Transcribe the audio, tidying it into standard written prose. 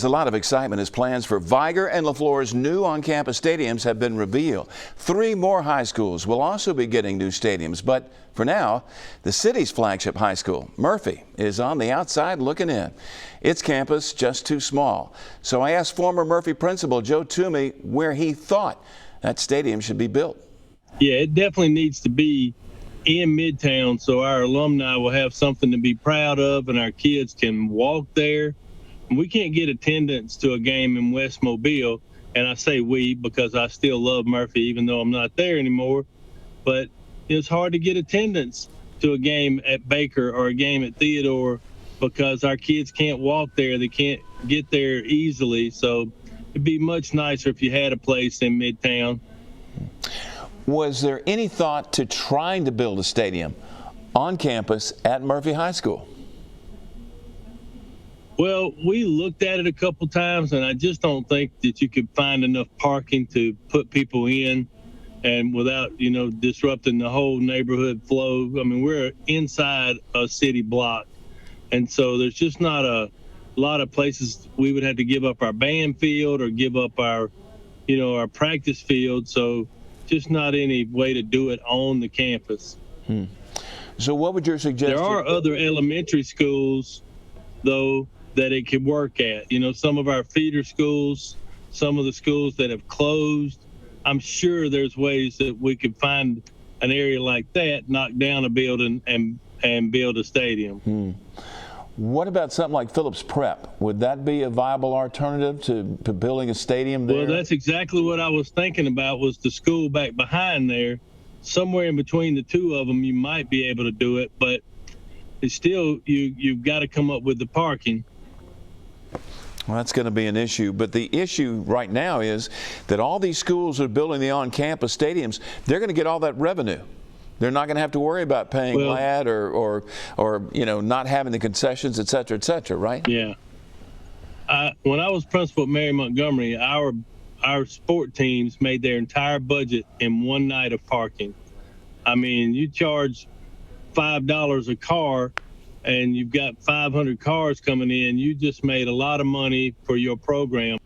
There's a lot of excitement as plans for Viger and LaFleur's new on-campus stadiums have been revealed. 3 more high schools will also be getting new stadiums, but for now, the city's flagship high school, Murphy, is on the outside looking in. Its campus just too small. So I asked former Murphy principal Joe Toomey where he thought that stadium should be built. Yeah, it definitely needs to be in Midtown so our alumni will have something to be proud of and our kids can walk there. We can't get attendance to a game in West Mobile, and I say we because I still love Murphy even though I'm not there anymore, but it's hard to get attendance to a game at Baker or a game at Theodore because our kids can't walk there. They can't get there easily, so it'd be much nicer if you had a place in Midtown. Was there any thought to trying to build a stadium on campus at Murphy High School? Well, we looked at it a couple times, and I just don't think that you could find enough parking to put people in and without, disrupting the whole neighborhood flow. I mean, we're inside a city block, and so there's just not a lot of places we would have to give up our band field or give up our practice field. So just not any way to do it on the campus. So what would your suggestion? There are other elementary schools, though, that it could work at. Some of our feeder schools, some of the schools that have closed, I'm sure there's ways that we could find an area like that, knock down a building and build a stadium. What about something like Phillips Prep? Would that be a viable alternative to building a stadium there? Well, that's exactly what I was thinking about, was the school back behind there. Somewhere in between the two of them, you might be able to do it, but it's still, you've got to come up with the parking. Well, that's going to be an issue. But the issue right now is that all these schools that are building the on-campus stadiums, they're going to get all that revenue. They're not going to have to worry about paying LAD or not having the concessions, et cetera, right? Yeah. When I was principal at Mary Montgomery, our sport teams made their entire budget in one night of parking. I mean, you charge $5 a car and you've got 500 cars coming in, you just made a lot of money for your program.